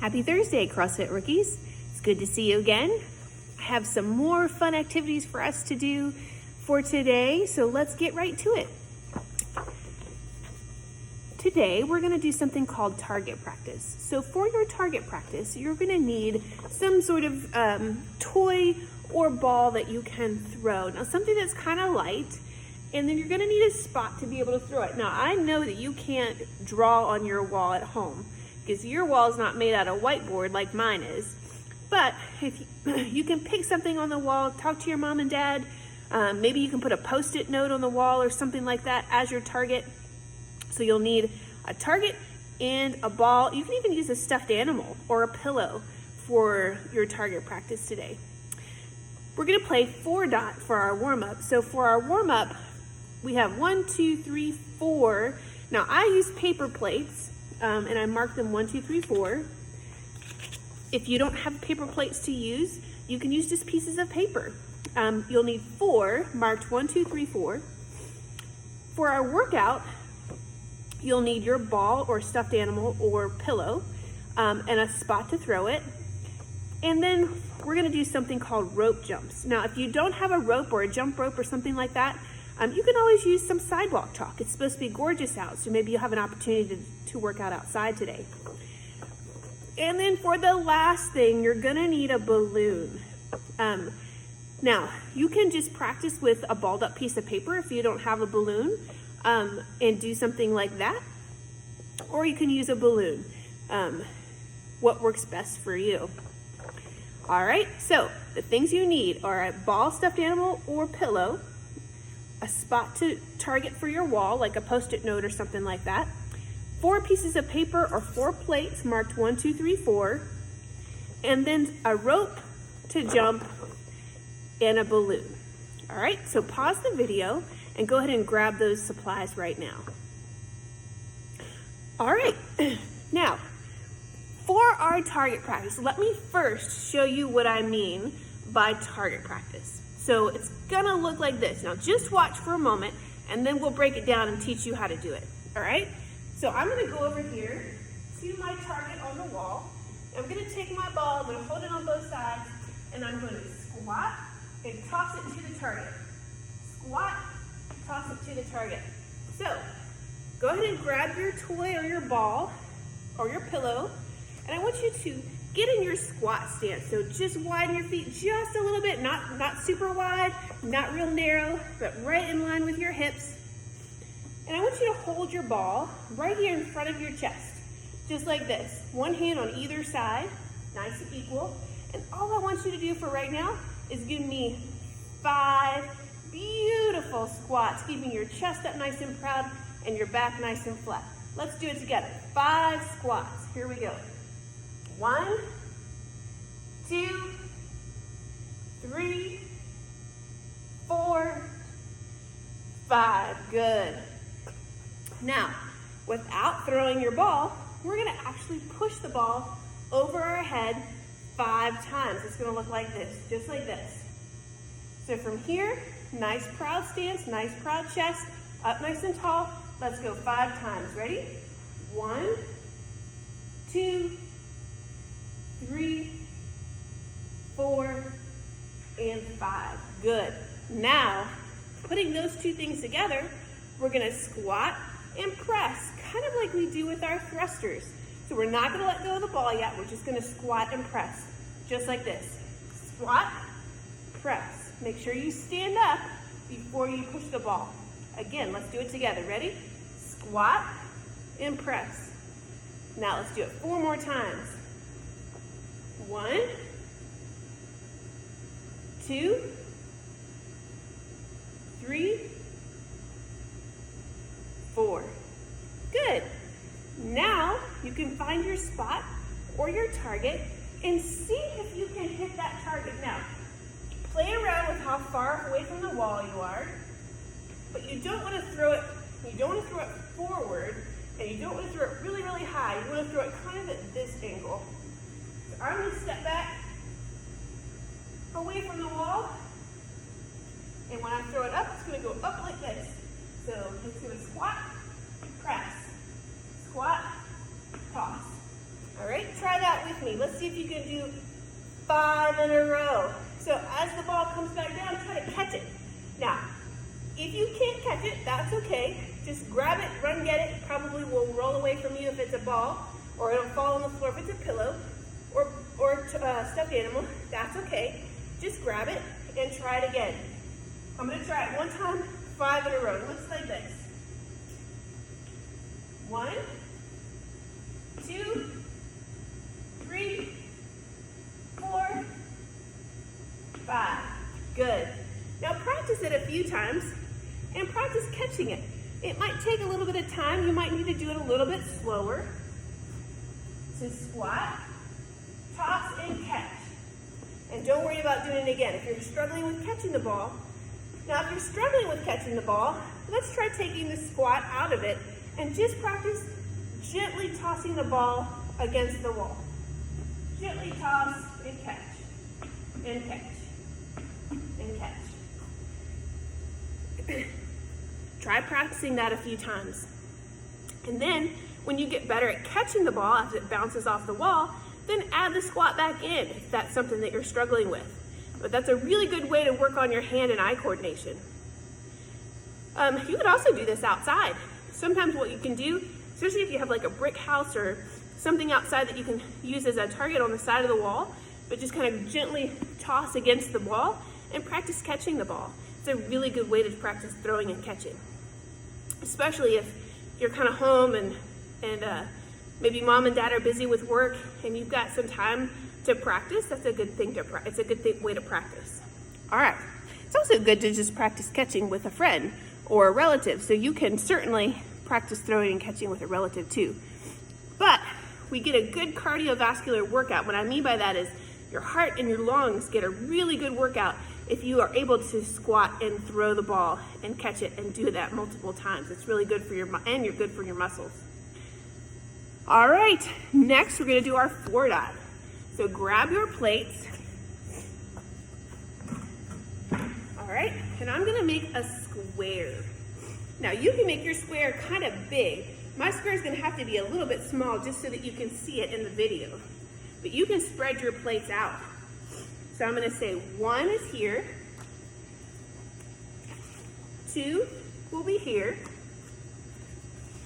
Happy Thursday, CrossFit rookies. It's good to see you again. I have some more fun activities for us to do for today, so let's get right to it. Today, we're gonna do something called target practice. So for your target practice, you're gonna need some sort of toy or ball that you can throw. Now, something that's kind of light, and then you're gonna need a spot to be able to throw it. Now, I know that you can't draw on your wall at home because your wall is not made out of whiteboard like mine is. But if you can pick something on the wall, talk to your mom and dad, maybe you can put a Post-it note on the wall or something like that as your target. So you'll need a target and a ball. You can even use a stuffed animal or a pillow for your target practice today. We're gonna play 4-dot for our warm-up. So for our warm-up, we have 1, 2, 3, 4. Now I use paper plates and I mark them 1, 2, 3, 4. If you don't have paper plates to use, you can use just pieces of paper. You'll need 4 marked 1, 2, 3, 4. For our workout, you'll need your ball or stuffed animal or pillow and a spot to throw it. And then we're gonna do something called rope jumps. Now, if you don't have a rope or a jump rope or something like that, you can always use some sidewalk chalk. It's supposed to be gorgeous out, so maybe you'll have an opportunity to work out outside today. And then for the last thing, you're gonna need a balloon. Now, you can just practice with a balled up piece of paper if you don't have a balloon and do something like that. Or you can use a balloon. What works best for you? All right, so the things you need are a ball, stuffed animal, or pillow, a spot to target for your wall, like a Post-it note or something like that, 4 pieces of paper or 4 plates marked 1, 2, 3, 4, and then a rope to jump and a balloon. All right, so pause the video and go ahead and grab those supplies right now. All right, now, for our target practice, let me first show you what I mean by target practice. So it's gonna look like this. Now just watch for a moment and then we'll break it down and teach you how to do it, all right? So I'm gonna go over here to my target on the wall. I'm gonna take my ball, I'm gonna hold it on both sides, and I'm gonna squat and toss it to the target. Squat, toss it to the target. So go ahead and grab your toy or your ball or your pillow, and I want you to get in your squat stance. So just widen your feet just a little bit, not super wide, not real narrow, but right in line with your hips. And I want you to hold your ball right here in front of your chest, just like this. One hand on either side, nice and equal. And all I want you to do for right now is give me 5 beautiful squats, keeping your chest up nice and proud and your back nice and flat. Let's do it together. 5 squats. Here we go. 1, 2, 3, 4, 5. Good. Now, without throwing your ball, we're gonna actually push the ball over our head 5 times. It's gonna look like this, just like this. So from here, nice proud stance, nice proud chest, up nice and tall. Let's go 5 times. Ready? 1, 2, 3, 4, and 5. Good. Now, putting those 2 things together, we're gonna squat and press, kind of like we do with our thrusters. So we're not gonna let go of the ball yet, we're just gonna squat and press, just like this. Squat, press. Make sure you stand up before you push the ball. Again, let's do it together. Ready? Squat and press. Now let's do it 4 more times. 1, 2, 3, 4. Good. Now you can find your spot or your target and see if you can hit that target. Now, play around with how far away from the wall you are, but you don't want to throw it, forward, and you don't want to throw it really, really high. You want to throw it kind of at this angle. So I'm going to step back away from the wall, and when I throw it up, it's going to go up like this. So it's going to squat, press, squat, toss. All All right, try that with me. Let's see if you can do 5 in a row. So as the ball comes back down, try to catch it. Now, if you can't catch it, that's okay. Just grab it, run get it. Probably will roll away from you if it's a ball, or it'll fall on the floor if it's a pillow, or stuffed animal. That's okay. Just grab it and try it again. I'm gonna try it one time, 5 in a row. It looks like this. 1, 2, 3, 4, 5. Good. Now practice it a few times and practice catching it. It might take a little bit of time. You might need to do it a little bit slower. So squat, toss, and catch. And don't worry about doing it again. If you're struggling with catching the ball, now if you're struggling with catching the ball, let's try taking the squat out of it and just practice gently tossing the ball against the wall. Gently toss and catch, and catch, and catch. Try practicing that a few times. And then when you get better at catching the ball as it bounces off the wall, then add the squat back in if that's something that you're struggling with. But that's a really good way to work on your hand and eye coordination. You could also do this outside. Sometimes what you can do, especially if you have like a brick house or something outside that you can use as a target on the side of the wall, but just kind of gently toss against the wall and practice catching the ball. It's a really good way to practice throwing and catching, especially if you're kind of home and maybe mom and dad are busy with work and you've got some time to practice. That's a good thing it's a good way to practice. All right. It's also good to just practice catching with a friend or a relative. So you can certainly practice throwing and catching with a relative too. But we get a good cardiovascular workout. What I mean by that is your heart and your lungs get a really good workout if you are able to squat and throw the ball and catch it and do that multiple times. It's really good for you're good for your muscles. All right, next we're gonna do our 4 dive. So grab your plates. All right, and I'm gonna make a square. Now you can make your square kind of big. My square is gonna have to be a little bit small just so that you can see it in the video. But you can spread your plates out. So I'm gonna say 1 is here, 2 will be here.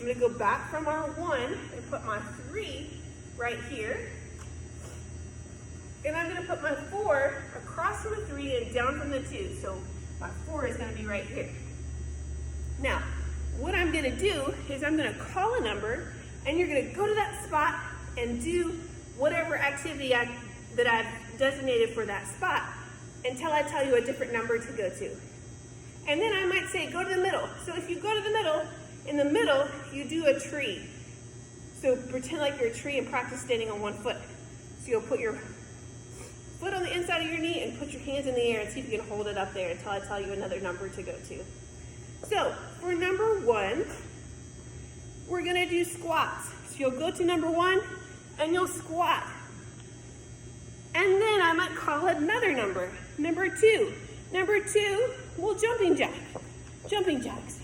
I'm gonna go back from our 1 and put my 3 right here. And I'm gonna put my 4 across from the 3 and down from the 2. So my 4 is gonna be right here. Now, what I'm gonna do is I'm gonna call a number and you're gonna go to that spot and do whatever activity that I've designated for that spot until I tell you a different number to go to. And then I might say, go to the middle. So if you go to the middle, in the middle, you do a tree. So pretend like you're a tree and practice standing on 1 foot. So you'll put your foot on the inside of your knee and put your hands in the air and see if you can hold it up there until I tell you another number to go to. So for number 1, we're gonna do squats. So you'll go to number 1 and you'll squat. And then I might call another number, number 2. Number 2, we'll jumping jack, jumping jacks.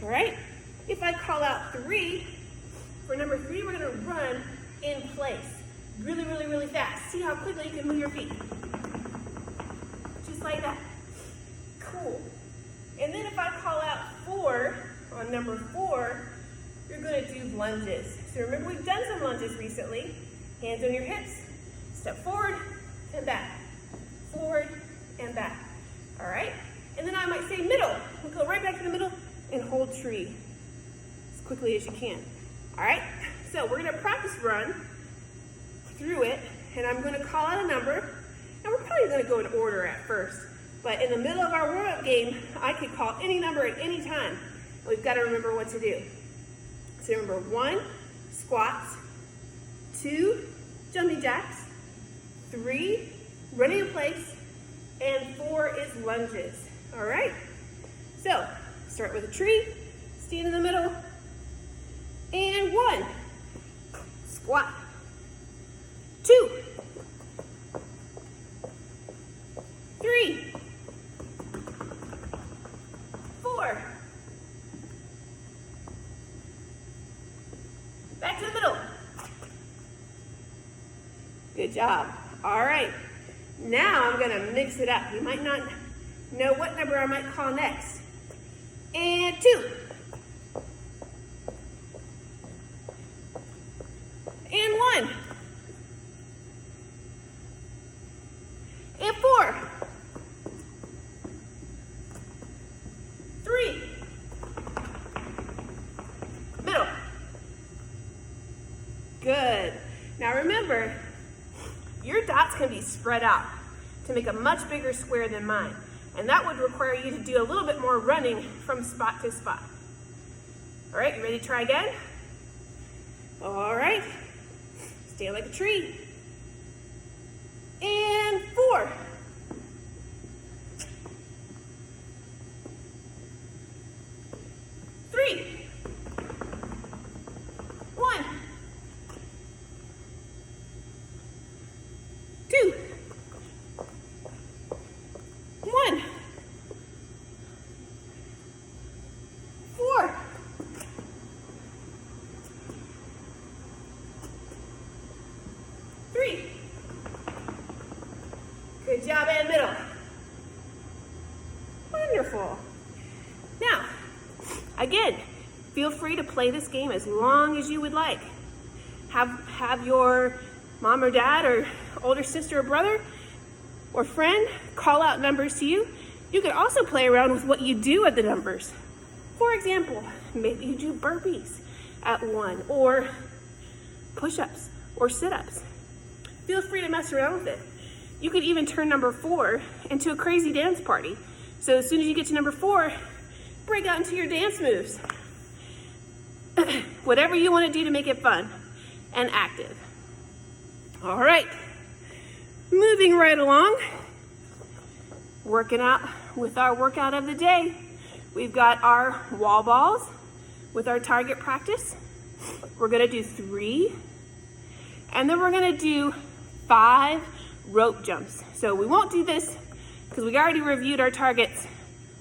All right? If I call out 3, for number 3, we're gonna run in place. Really, really, really fast. See how quickly you can move your feet. Just like that. Cool. And then if I call out 4, on number 4, you're gonna do lunges. So remember, we've done some lunges recently. Hands on your hips, step forward and back. Forward and back. All right? And then I might say middle. We'll go right back to the middle and hold tree as quickly as you can. All right? So we're gonna practice run through it, and I'm gonna call out a number, and we're probably gonna go in order at first, but in the middle of our warm-up game, I could call any number at any time. We've gotta remember what to do. So remember, 1, squats, 2, jumping jacks, 3, running in place, and 4 is lunges. All right? So start with a tree, stand in the middle, and 1, squat, 2, 3, 4, back to the middle, Good job. All right. Now I'm gonna mix it up. You might not know what number I might call next. And 2. And 1. And 4. 3. Middle. Good. Now remember, your dots can be spread out to make a much bigger square than mine. And that would require you to do a little bit more running from spot to spot. All right, you ready to try again? All right. Stand like a tree. And 4. 3. 1. 2. 1. 4. 3. Good job, and middle. Wonderful. Now, again, feel free to play this game as long as you would like. Have your mom or dad or older sister or brother or friend call out numbers to you. You could also play around with what you do at the numbers. For example, maybe you do burpees at 1 or push-ups or sit-ups. Feel free to mess around with it. You could even turn number 4 into a crazy dance party. So as soon as you get to number 4, break out into your dance moves. Whatever you want to do to make it fun and active. All right, moving right along, working out with our workout of the day. We've got our wall balls with our target practice. We're gonna do 3, and then we're gonna do 5 rope jumps. So we won't do this because we already reviewed our targets,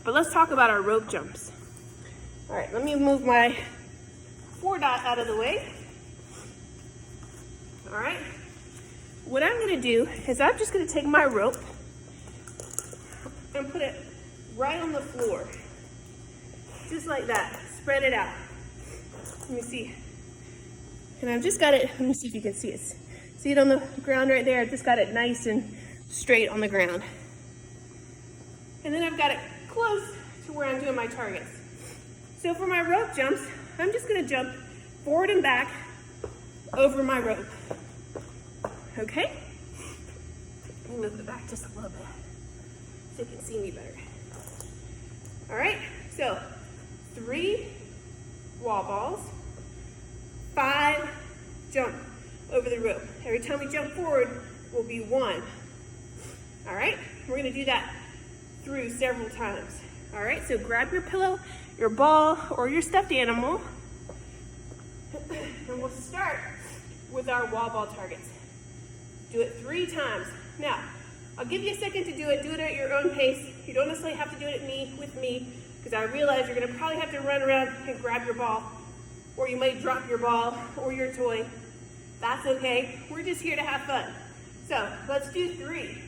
but let's talk about our rope jumps. All right, let me move my 4 dot out of the way. All right, what I'm gonna do is I'm just gonna take my rope and put it right on the floor. Just like that, spread it out. Let me see. And I've just got it, let me see if you can see it. See it on the ground right there? I've just got it nice and straight on the ground. And then I've got it close to where I'm doing my targets. So for my rope jumps, I'm just gonna jump forward and back over my rope. Okay? Let me move it back just a little bit so you can see me better. All right, so 3 wall balls, 5 jump over the rope. Every time we jump forward will be 1. All right, we're gonna do that through several times. All right, so grab your pillow, your ball, or your stuffed animal, and we'll start with our wall ball targets. Do it 3 times. Now, I'll give you a second to do it at your own pace. You don't necessarily have to do it with me, because I realize you're gonna probably have to run around and grab your ball, or you might drop your ball or your toy. That's okay, we're just here to have fun. So, let's do 3.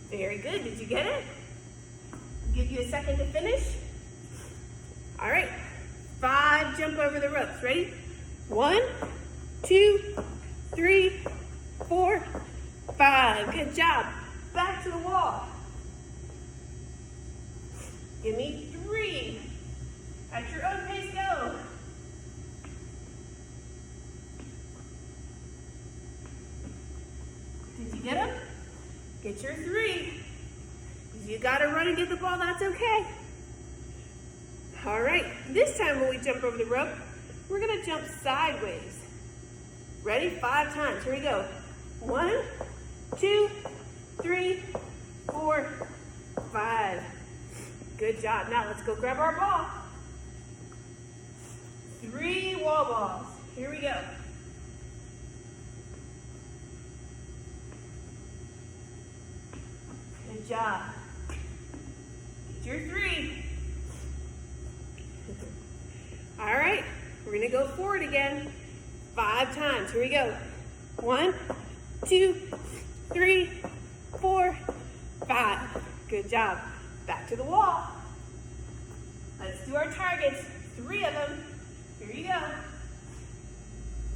Very good, did you get it? I'll give you a second to finish. All right, 5 jump over the ropes, ready? 1, 2, 3, 4, 5, good job. Back to the wall. Give me 3, at your own pace, go. Did you get them? Get your 3. If you gotta run and get the ball, that's okay. All right, this time when we jump over the rope, we're gonna jump sideways. Ready? 5 times, here we go. 1, 2, 3, 4, 5. Good job, now let's go grab our ball. 3 wall balls, here we go. Good job. Get your 3. All right, we're gonna go forward again 5 times. Here we go. 1, 2, 3, 4, 5. Good job. Back to the wall. Let's do our targets. 3 of them. Here you go.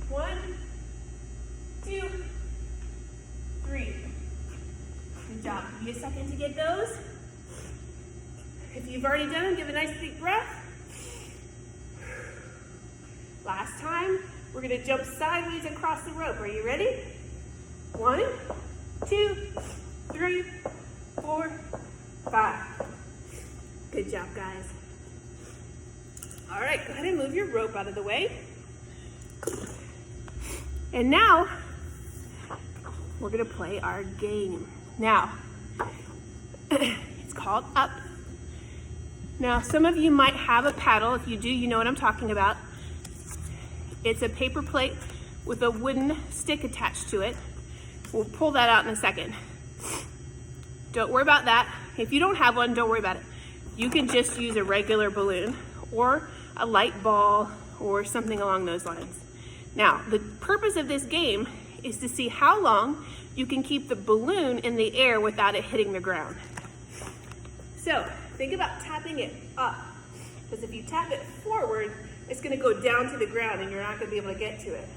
1, 2, 3. Good job. Give me a second to get those. If you've already done them, give a nice deep breath. Last time, we're gonna jump sideways across the rope. Are you ready? 1, 2, 3, 4, 5. Good job, guys. All right, go ahead and move your rope out of the way. And now, we're gonna play our game. Now, it's called Up. Now, some of you might have a paddle. If you do, you know what I'm talking about. It's a paper plate with a wooden stick attached to it. We'll pull that out in a second. Don't worry about that. If you don't have one, don't worry about it. You can just use a regular balloon or a light ball or something along those lines. Now, the purpose of this game is to see how long you can keep the balloon in the air without it hitting the ground. So, think about tapping it up, because if you tap it forward, it's gonna go down to the ground and you're not gonna be able to get to it.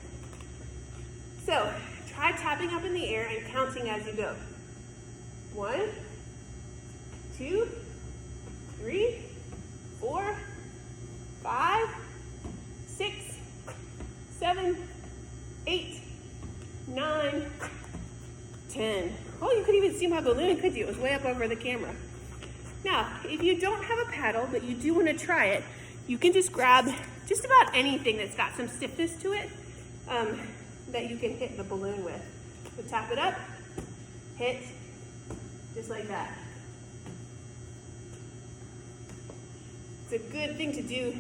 So, try tapping up in the air and counting as you go. 1, 2, 3, 4, 5, 6, 7, 8, 9, 10. Oh, you couldn't even see my balloon, could you? It was way up over the camera. Now, if you don't have a paddle, but you do want to try it, you can just grab just about anything that's got some stiffness to it that you can hit the balloon with. So tap it up, hit, just like that. It's a good thing to do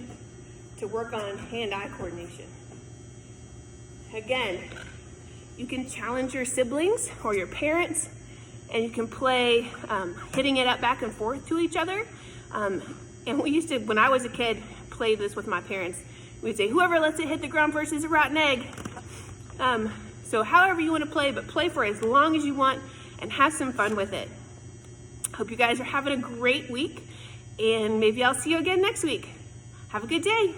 to work on hand-eye coordination. Again, you can challenge your siblings or your parents, and you can play hitting it up back and forth to each other. And we used to, when I was a kid, play this with my parents. We'd say, whoever lets it hit the ground first is a rotten egg. So however you want to play, but play for as long as you want and have some fun with it. Hope you guys are having a great week, and maybe I'll see you again next week. Have a good day.